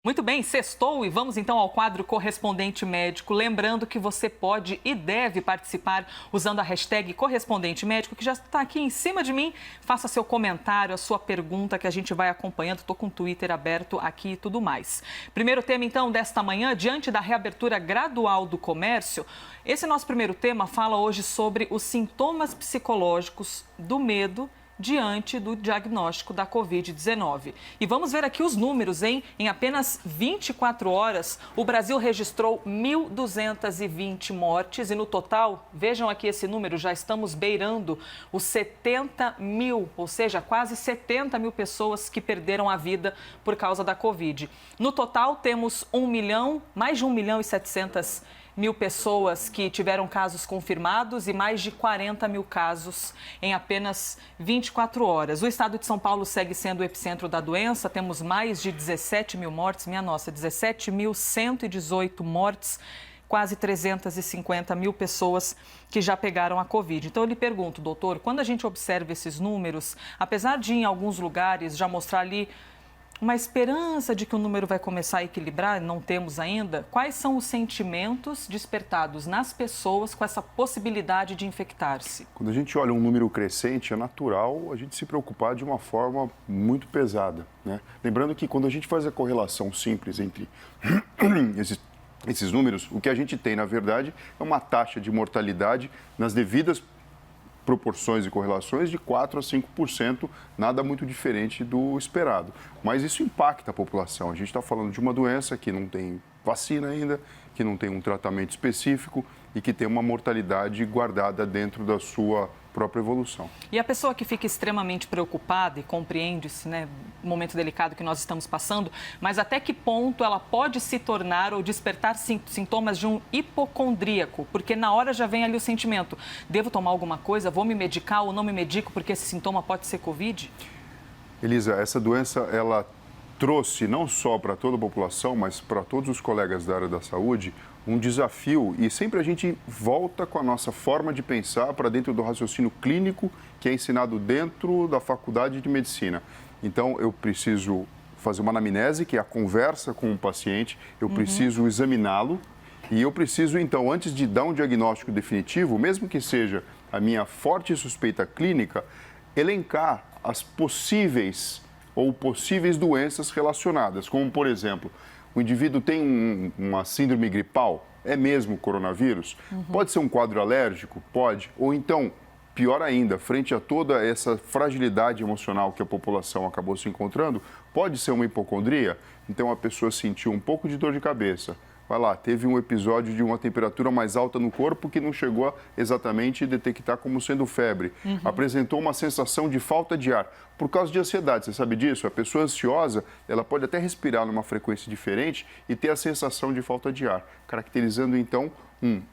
Muito bem, sextou e vamos então ao quadro Correspondente Médico. Lembrando que você pode e deve participar usando a hashtag Correspondente Médico, que já está aqui em cima de mim. Faça seu comentário, a sua pergunta, que a gente vai acompanhando. Estou com o Twitter aberto aqui e tudo mais. Primeiro tema, então, desta manhã, diante da reabertura gradual do comércio. Esse nosso primeiro tema fala hoje sobre os sintomas psicológicos do medo diante do diagnóstico da Covid-19. E vamos ver aqui os números, hein? Em apenas 24 horas, o Brasil registrou 1.220 mortes e no total, vejam aqui esse número, já estamos beirando os 70 mil, ou seja, quase 70 mil pessoas que perderam a vida por causa da Covid. No total, temos mais de 1 milhão e 700 mil pessoas que tiveram casos confirmados e mais de 40 mil casos em apenas 24 horas. O estado de São Paulo segue sendo o epicentro da doença, temos mais de 17 mil mortes, 17.118 mortes, quase 350 mil pessoas que já pegaram a Covid. Então, eu lhe pergunto, doutor, quando a gente observa esses números, apesar de em alguns lugares já mostrar ali uma esperança de que o número vai começar a equilibrar, não temos ainda, quais são os sentimentos despertados nas pessoas com essa possibilidade de infectar-se? Quando a gente olha um número crescente, é natural a gente se preocupar de uma forma muito pesada, né? Lembrando que quando a gente faz a correlação simples entre esses números, o que a gente tem, na verdade, é uma taxa de mortalidade nas devidas proporções e correlações de 4% a 5%, nada muito diferente do esperado. Mas isso impacta a população. A gente está falando de uma doença que não tem vacina ainda, que não tem um tratamento específico e que tem uma mortalidade guardada dentro da sua própria evolução. E a pessoa que fica extremamente preocupada e compreende-se, né, o momento delicado que nós estamos passando, mas até que ponto ela pode se tornar ou despertar sintomas de um hipocondríaco? Porque na hora já vem ali o sentimento, devo tomar alguma coisa, vou me medicar ou não me medico porque esse sintoma pode ser Covid? Elisa, essa doença, ela trouxe não só para toda a população, mas para todos os colegas da área da saúde, um desafio, e sempre a gente volta com a nossa forma de pensar para dentro do raciocínio clínico que é ensinado dentro da faculdade de medicina. Então, eu preciso fazer uma anamnese, que é a conversa com o paciente, eu preciso examiná-lo e eu preciso, então, antes de dar um diagnóstico definitivo, mesmo que seja a minha forte suspeita clínica, elencar as possíveis doenças relacionadas, como, por exemplo, o indivíduo tem uma síndrome gripal, é mesmo coronavírus? Pode ser um quadro alérgico? Pode. Ou então, pior ainda, frente a toda essa fragilidade emocional que a população acabou se encontrando, pode ser uma hipocondria? Então, a pessoa sentiu um pouco de dor de cabeça. Vai lá, teve um episódio de uma temperatura mais alta no corpo que não chegou a exatamente detectar como sendo febre. Apresentou uma sensação de falta de ar por causa de ansiedade. Você sabe disso? A pessoa ansiosa, ela pode até respirar numa frequência diferente e ter a sensação de falta de ar, caracterizando então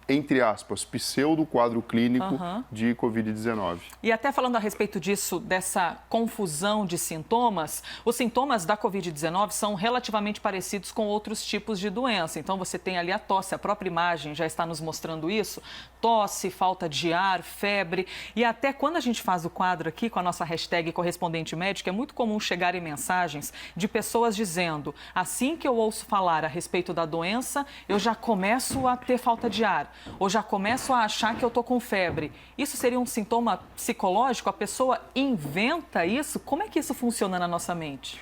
entre aspas, pseudo quadro clínico de Covid-19. E até falando a respeito disso, dessa confusão de sintomas, os sintomas da Covid-19 são relativamente parecidos com outros tipos de doença. Então, você tem ali a tosse, a própria imagem já está nos mostrando isso, tosse, falta de ar, febre. E até quando a gente faz o quadro aqui com a nossa hashtag Correspondente Médico, é muito comum chegarem mensagens de pessoas dizendo, assim que eu ouço falar a respeito da doença, eu já começo a ter falta de ar, ou já começo a achar que eu estou com febre. Isso seria um sintoma psicológico? A pessoa inventa isso? Como é que isso funciona na nossa mente?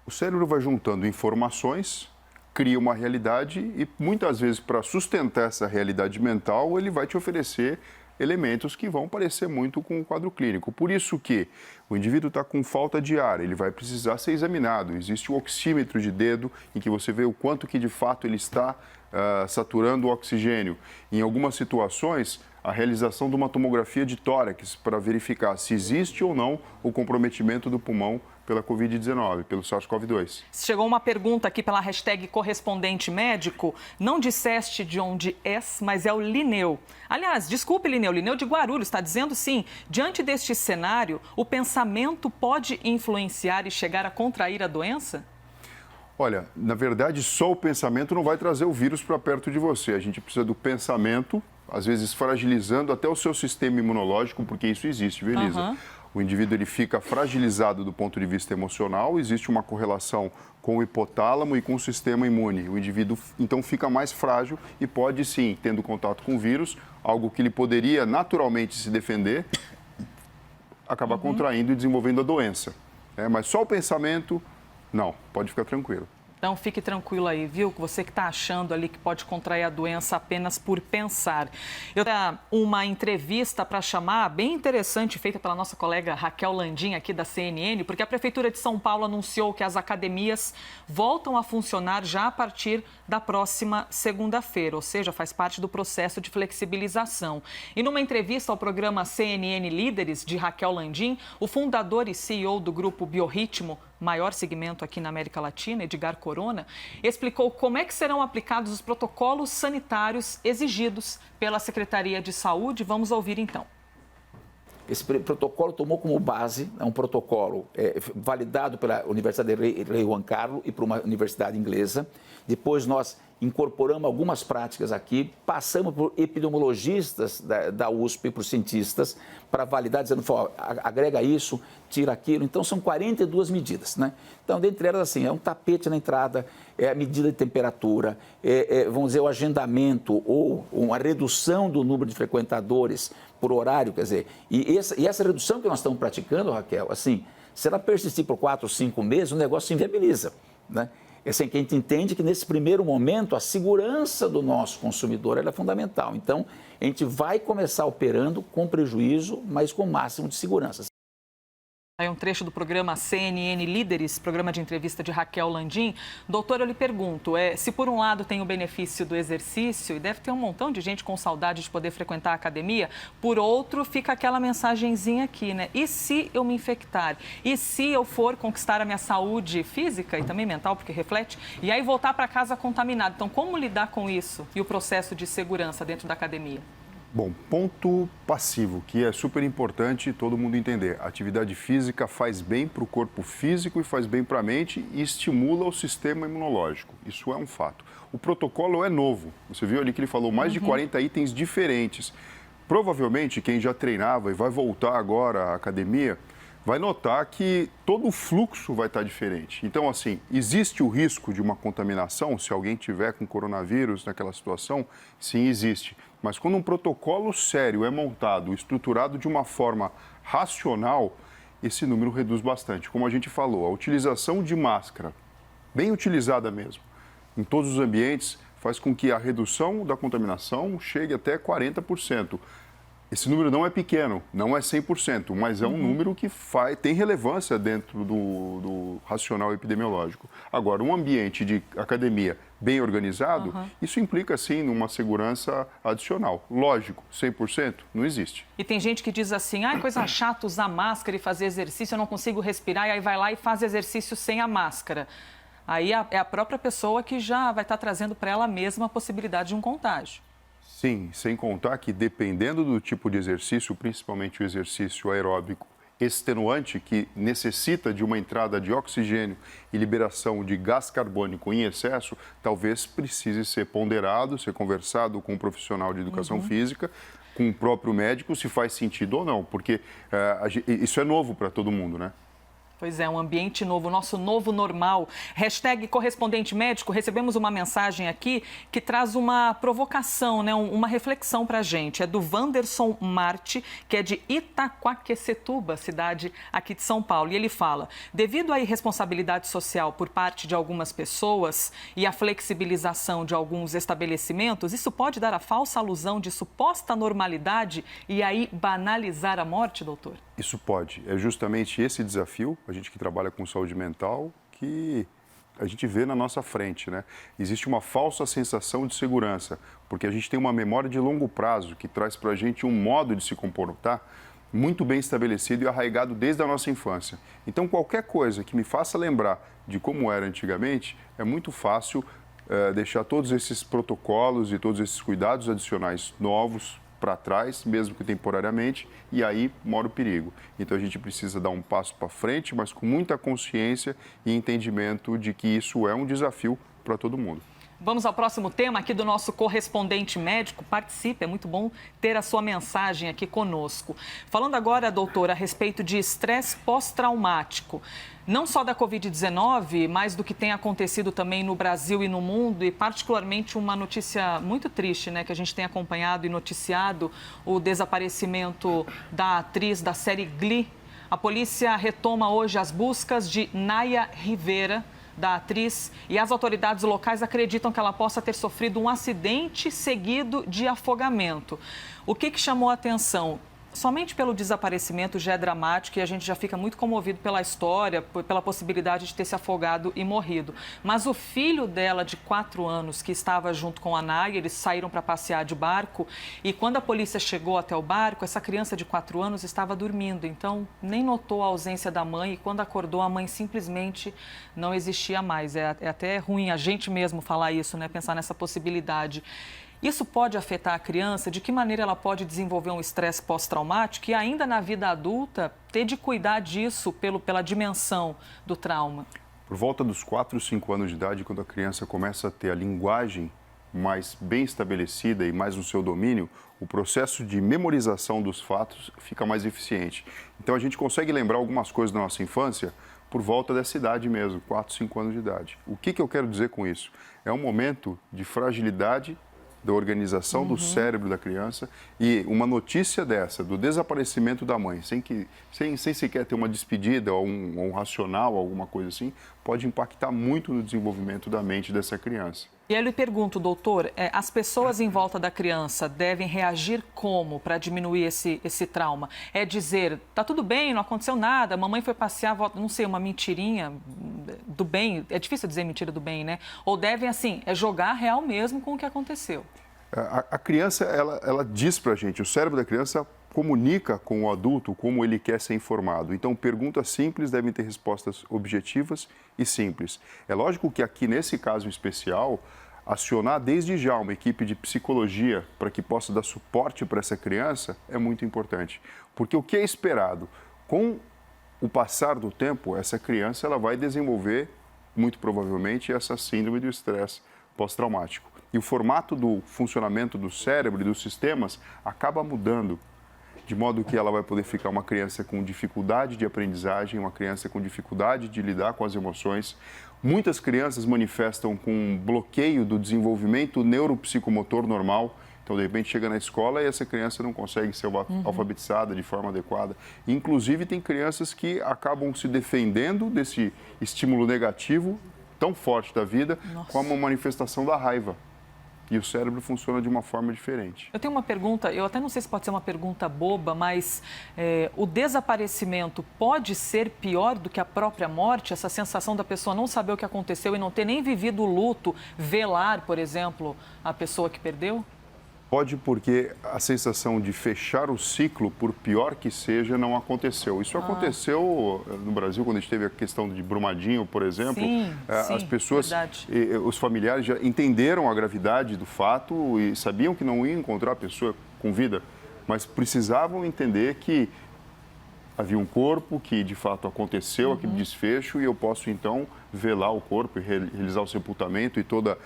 O cérebro vai juntando informações, cria uma realidade e muitas vezes para sustentar essa realidade mental, ele vai te oferecer elementos que vão parecer muito com o quadro clínico. Por isso que o indivíduo está com falta de ar, ele vai precisar ser examinado. Existe o oxímetro de dedo, em que você vê o quanto que de fato ele está saturando o oxigênio. Em algumas situações, a realização de uma tomografia de tórax para verificar se existe ou não o comprometimento do pulmão pela Covid-19, pelo SARS-CoV-2. Chegou uma pergunta aqui pela hashtag Correspondente Médico. Não disseste de onde és, mas é o Lineu. Aliás, desculpe, Lineu de Guarulhos está dizendo sim. Diante deste cenário, o pensamento pode influenciar e chegar a contrair a doença? Olha, na verdade, só o pensamento não vai trazer o vírus para perto de você. A gente precisa do pensamento, às vezes fragilizando até o seu sistema imunológico, porque isso existe, viu, Elisa? O indivíduo ele fica fragilizado do ponto de vista emocional, existe uma correlação com o hipotálamo e com o sistema imune. O indivíduo, então, fica mais frágil e pode, sim, tendo contato com o vírus, algo que ele poderia naturalmente se defender, acabar contraindo e desenvolvendo a doença. Mas só o pensamento, não, pode ficar tranquilo. Então, fique tranquilo aí, viu? Você que está achando ali que pode contrair a doença apenas por pensar. Eu tenho uma entrevista para chamar, bem interessante, feita pela nossa colega Raquel Landim, aqui da CNN, porque a Prefeitura de São Paulo anunciou que as academias voltam a funcionar já a partir da próxima segunda-feira, ou seja, faz parte do processo de flexibilização. E numa entrevista ao programa CNN Líderes, de Raquel Landim, o fundador e CEO do grupo Biorritmo, maior segmento aqui na América Latina, Edgar Corona, explicou como é que serão aplicados os protocolos sanitários exigidos pela Secretaria de Saúde. Vamos ouvir então. Esse protocolo tomou como base um protocolo validado pela Universidade Rei Juan Carlos e por uma universidade inglesa. Depois nós incorporamos algumas práticas aqui, passamos por epidemiologistas da USP, por cientistas, para validar, dizendo, agrega isso, tira aquilo. Então, são 42 medidas, né? Então, dentre elas, assim, é um tapete na entrada, é a medida de temperatura, vamos dizer, o agendamento ou uma redução do número de frequentadores por horário, quer dizer, e essa redução que nós estamos praticando, Raquel, assim, se ela persistir por 4 ou 5 meses, o negócio se inviabiliza, né? É assim que a gente entende que, nesse primeiro momento, a segurança do nosso consumidor ela é fundamental. Então, a gente vai começar operando com prejuízo, mas com o máximo de segurança. É um trecho do programa CNN Líderes, programa de entrevista de Raquel Landim. Doutor, eu lhe pergunto, se por um lado tem o benefício do exercício, e deve ter um montão de gente com saudade de poder frequentar a academia, por outro fica aquela mensagenzinha aqui, né? E se eu me infectar? E se eu for conquistar a minha saúde física e também mental, porque reflete, e aí voltar para casa contaminado? Então, como lidar com isso e o processo de segurança dentro da academia? Bom, ponto passivo, que é super importante todo mundo entender. A atividade física faz bem para o corpo físico e faz bem para a mente e estimula o sistema imunológico. Isso é um fato. O protocolo é novo. Você viu ali que ele falou mais de 40 itens diferentes. Provavelmente, quem já treinava e vai voltar agora à academia, vai notar que todo o fluxo vai estar diferente. Então, assim, existe o risco de uma contaminação se alguém tiver com coronavírus naquela situação? Sim, existe. Mas quando um protocolo sério é montado, estruturado de uma forma racional, esse número reduz bastante. Como a gente falou, a utilização de máscara, bem utilizada mesmo, em todos os ambientes, faz com que a redução da contaminação chegue até 40%. Esse número não é pequeno, não é 100%, mas é um número que tem relevância dentro do racional epidemiológico. Agora, um ambiente de academia bem organizado, isso implica, sim, numa segurança adicional. Lógico, 100% não existe. E tem gente que diz assim, coisa chata usar máscara e fazer exercício, eu não consigo respirar, e aí vai lá e faz exercício sem a máscara. Aí é a própria pessoa que já vai estar trazendo para ela mesma a possibilidade de um contágio. Sim, sem contar que dependendo do tipo de exercício, principalmente o exercício aeróbico extenuante, que necessita de uma entrada de oxigênio e liberação de gás carbônico em excesso, talvez precise ser ponderado, ser conversado com um profissional de educação física, com o próprio médico, se faz sentido ou não, porque isso é novo para todo mundo, né? Pois é, um ambiente novo, nosso novo normal. Hashtag correspondente médico, recebemos uma mensagem aqui que traz uma provocação, né? Uma reflexão para a gente. É do Wanderson Marte, que é de Itaquaquecetuba, cidade aqui de São Paulo. E ele fala, devido à irresponsabilidade social por parte de algumas pessoas e à flexibilização de alguns estabelecimentos, isso pode dar a falsa alusão de suposta normalidade e aí banalizar a morte, doutor? Isso pode. É justamente esse desafio, a gente que trabalha com saúde mental, que a gente vê na nossa frente, né? Existe uma falsa sensação de segurança, porque a gente tem uma memória de longo prazo que traz para a gente um modo de se comportar muito bem estabelecido e arraigado desde a nossa infância. Então, qualquer coisa que me faça lembrar de como era antigamente, é muito fácil deixar todos esses protocolos e todos esses cuidados adicionais novos para trás, mesmo que temporariamente, e aí mora o perigo. Então a gente precisa dar um passo para frente, mas com muita consciência e entendimento de que isso é um desafio para todo mundo. Vamos ao próximo tema aqui do nosso correspondente médico. Participe, é muito bom ter a sua mensagem aqui conosco. Falando agora, doutora, a respeito de estresse pós-traumático. Não só da Covid-19, mas do que tem acontecido também no Brasil e no mundo, e particularmente uma notícia muito triste, né, que a gente tem acompanhado e noticiado, o desaparecimento da atriz da série Glee. A polícia retoma hoje as buscas de Naya Rivera, da atriz, e as autoridades locais acreditam que ela possa ter sofrido um acidente seguido de afogamento. O que chamou a atenção? Somente pelo desaparecimento já é dramático e a gente já fica muito comovido pela história, pela possibilidade de ter se afogado e morrido. Mas o filho dela, de 4 anos, que estava junto com a Naya, eles saíram para passear de barco e quando a polícia chegou até o barco, essa criança de 4 anos estava dormindo. Então, nem notou a ausência da mãe e quando acordou, a mãe simplesmente não existia mais. É até ruim a gente mesmo falar isso, né? Pensar nessa possibilidade. Isso pode afetar a criança? De que maneira ela pode desenvolver um estresse pós-traumático e ainda na vida adulta ter de cuidar disso pela dimensão do trauma? Por volta dos 4, 5 anos de idade, quando a criança começa a ter a linguagem mais bem estabelecida e mais no seu domínio, o processo de memorização dos fatos fica mais eficiente. Então a gente consegue lembrar algumas coisas da nossa infância por volta dessa idade mesmo, 4, 5 anos de idade. O que eu quero dizer com isso? É um momento de fragilidade da organização do cérebro da criança e uma notícia dessa, do desaparecimento da mãe, sem sequer ter uma despedida ou um racional, alguma coisa assim, pode impactar muito no desenvolvimento da mente dessa criança. E aí eu lhe pergunto, doutor, as pessoas em volta da criança devem reagir como para diminuir esse trauma? É dizer, tá tudo bem, não aconteceu nada, a mamãe foi passear, volta, não sei, uma mentirinha do bem, é difícil dizer mentira do bem, né? Ou devem, assim, jogar real mesmo com o que aconteceu? A criança, ela diz pra gente, o cérebro da criança comunica com o adulto como ele quer ser informado. Então, perguntas simples devem ter respostas objetivas e simples. É lógico que aqui, nesse caso especial, acionar desde já uma equipe de psicologia para que possa dar suporte para essa criança é muito importante. Porque o que é esperado? Com o passar do tempo, essa criança ela vai desenvolver, muito provavelmente, essa síndrome do estresse pós-traumático. E o formato do funcionamento do cérebro e dos sistemas acaba mudando, de modo que ela vai poder ficar uma criança com dificuldade de aprendizagem, uma criança com dificuldade de lidar com as emoções. Muitas crianças manifestam com um bloqueio do desenvolvimento neuropsicomotor normal. Então, de repente, chega na escola e essa criança não consegue ser alfabetizada de forma adequada. Inclusive, tem crianças que acabam se defendendo desse estímulo negativo tão forte da vida, como uma manifestação da raiva. E o cérebro funciona de uma forma diferente. Eu tenho uma pergunta, eu até não sei se pode ser uma pergunta boba, mas o desaparecimento pode ser pior do que a própria morte? Essa sensação da pessoa não saber o que aconteceu e não ter nem vivido o luto, velar, por exemplo, a pessoa que perdeu? Pode, porque a sensação de fechar o ciclo, por pior que seja, não aconteceu. Isso aconteceu no Brasil, quando a gente teve a questão de Brumadinho, por exemplo. Sim, as pessoas, verdade. os familiares já entenderam a gravidade do fato e sabiam que não iam encontrar a pessoa com vida, mas precisavam entender que havia um corpo, que de fato aconteceu aquele desfecho e eu posso então velar o corpo e realizar o sepultamento e toda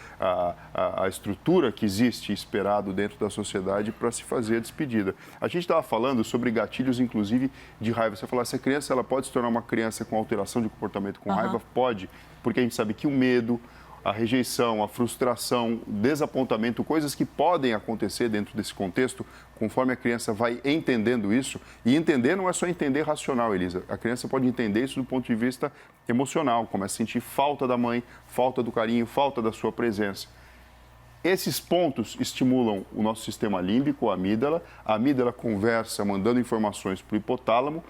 a estrutura que existe esperado dentro da sociedade para se fazer a despedida. A gente estava falando sobre gatilhos, inclusive, de raiva. Você falou, essa criança ela pode se tornar uma criança com alteração de comportamento com raiva? Pode, porque a gente sabe que o medo, a rejeição, a frustração, o desapontamento, coisas que podem acontecer dentro desse contexto, conforme a criança vai entendendo isso. E entender não é só entender racional, Elisa. A criança pode entender isso do ponto de vista emocional, começa a sentir falta da mãe, falta do carinho, falta da sua presença. Esses pontos estimulam o nosso sistema límbico, a amígdala conversa, mandando informações para o hipotálamo,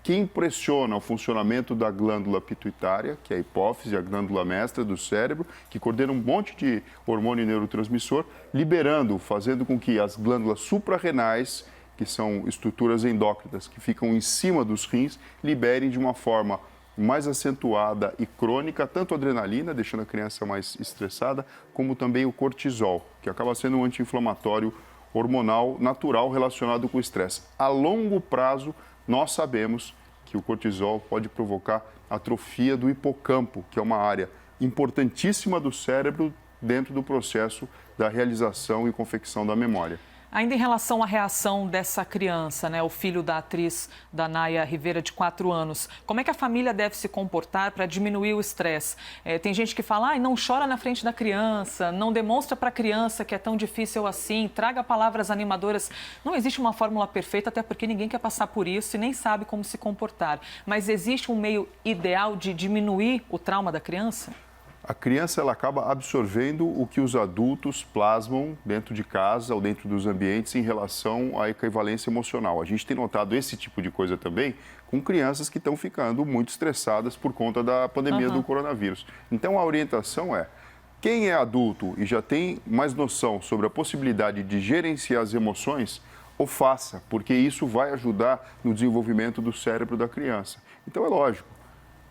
que impressiona o funcionamento da glândula pituitária, que é a hipófise, a glândula mestra do cérebro, que coordena um monte de hormônio e neurotransmissor, liberando, fazendo com que as glândulas suprarrenais, que são estruturas endócrinas que ficam em cima dos rins, liberem de uma forma mais acentuada e crônica, tanto a adrenalina, deixando a criança mais estressada, como também o cortisol, que acaba sendo um anti-inflamatório hormonal natural relacionado com o estresse. A longo prazo, nós sabemos que o cortisol pode provocar atrofia do hipocampo, que é uma área importantíssima do cérebro dentro do processo da realização e confecção da memória. Ainda em relação à reação dessa criança, né, o filho da atriz Danaya Rivera, de 4 anos, como é que a família deve se comportar para diminuir o estresse? Tem gente que fala, não chora na frente da criança, não demonstra para a criança que é tão difícil assim, traga palavras animadoras. Não existe uma fórmula perfeita, até porque ninguém quer passar por isso e nem sabe como se comportar. Mas existe um meio ideal de diminuir o trauma da criança? A criança ela acaba absorvendo o que os adultos plasmam dentro de casa ou dentro dos ambientes em relação à equivalência emocional. A gente tem notado esse tipo de coisa também com crianças que estão ficando muito estressadas por conta da pandemia do coronavírus. Então, a orientação é, quem é adulto e já tem mais noção sobre a possibilidade de gerenciar as emoções, o faça, porque isso vai ajudar no desenvolvimento do cérebro da criança. Então, é lógico.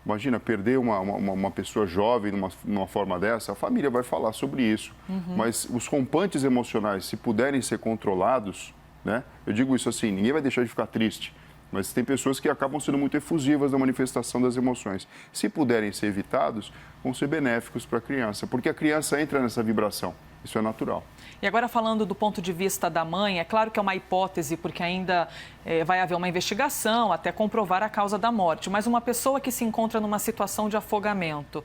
Imagina, perder uma pessoa jovem numa forma dessa, a família vai falar sobre isso. Mas os rompantes emocionais, se puderem ser controlados, né? Eu digo isso assim, ninguém vai deixar de ficar triste, mas tem pessoas que acabam sendo muito efusivas na manifestação das emoções. Se puderem ser evitados, vão ser benéficos para a criança, porque a criança entra nessa vibração. Isso é natural. E agora falando do ponto de vista da mãe, é claro que é uma hipótese, porque ainda vai haver uma investigação até comprovar a causa da morte, mas uma pessoa que se encontra numa situação de afogamento,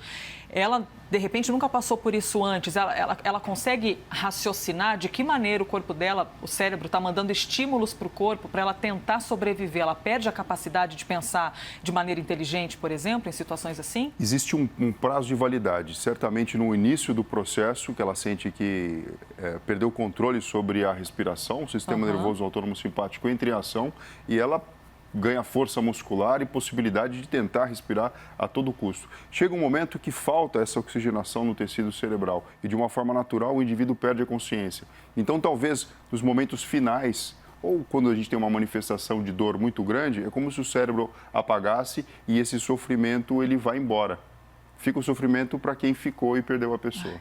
ela de repente nunca passou por isso antes, ela consegue raciocinar de que maneira o corpo dela, o cérebro, está mandando estímulos para o corpo para ela tentar sobreviver, ela perde a capacidade de pensar de maneira inteligente, por exemplo, em situações assim? Existe um prazo de validade, certamente no início do processo, que ela sente que perdeu o controle sobre a respiração, o sistema nervoso autônomo simpático entra em ação e ela ganha força muscular e possibilidade de tentar respirar a todo custo. Chega um momento que falta essa oxigenação no tecido cerebral e, de uma forma natural, o indivíduo perde a consciência. Então, talvez, nos momentos finais, ou quando a gente tem uma manifestação de dor muito grande, é como se o cérebro apagasse e esse sofrimento ele vai embora. Fica o sofrimento para quem ficou e perdeu a pessoa.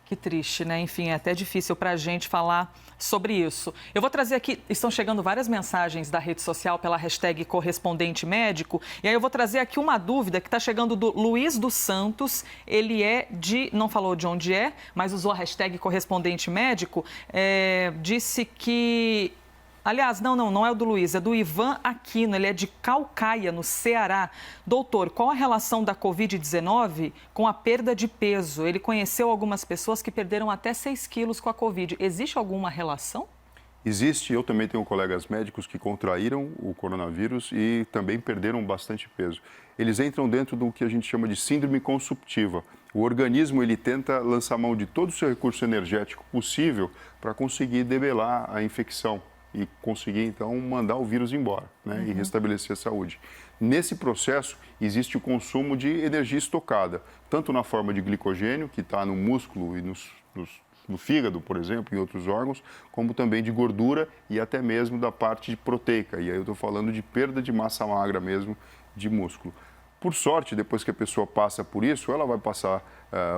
Que triste, né? Enfim, é até difícil para a gente falar sobre isso. Eu vou trazer aqui, estão chegando várias mensagens da rede social pela hashtag correspondente médico, e aí eu vou trazer aqui uma dúvida que está chegando do Luiz dos Santos, ele é não falou de onde é, mas usou a hashtag correspondente médico, disse que... Aliás, não é o do Luiz, é do Ivan Aquino, ele é de Caucaia, no Ceará. Doutor, qual a relação da Covid-19 com a perda de peso? Ele conheceu algumas pessoas que perderam até 6 quilos com a Covid. Existe alguma relação? Existe, eu também tenho colegas médicos que contraíram o coronavírus e também perderam bastante peso. Eles entram dentro do que a gente chama de síndrome consumptiva. O organismo ele tenta lançar mão de todo o seu recurso energético possível para conseguir debelar a infecção e conseguir, então, mandar o vírus embora, né? E restabelecer a saúde. Nesse processo, existe o consumo de energia estocada, tanto na forma de glicogênio, que está no músculo e no fígado, por exemplo, e outros órgãos, como também de gordura e até mesmo da parte proteica. E aí eu estou falando de perda de massa magra mesmo, de músculo. Por sorte, depois que a pessoa passa por isso, ela vai passar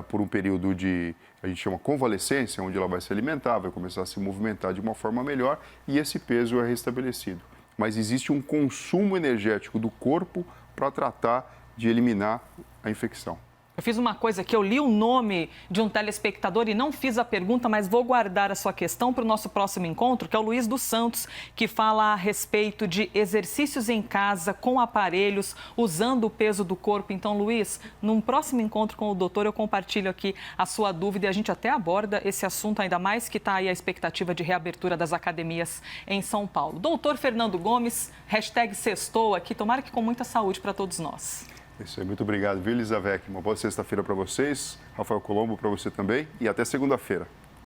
por um período de, a gente chama convalescência, onde ela vai se alimentar, vai começar a se movimentar de uma forma melhor e esse peso é restabelecido. Mas existe um consumo energético do corpo para tratar de eliminar a infecção. Eu fiz uma coisa que eu li o nome de um telespectador e não fiz a pergunta, mas vou guardar a sua questão para o nosso próximo encontro, que é o Luiz dos Santos, que fala a respeito de exercícios em casa, com aparelhos, usando o peso do corpo. Então, Luiz, num próximo encontro com o doutor, eu compartilho aqui a sua dúvida e a gente até aborda esse assunto, ainda mais que está aí a expectativa de reabertura das academias em São Paulo. Doutor Fernando Gomes, hashtag sextou aqui, tomara que com muita saúde para todos nós. Isso aí, muito obrigado, viu, Elizabeth? Uma boa sexta-feira para vocês, Rafael Colombo para você também e até segunda-feira.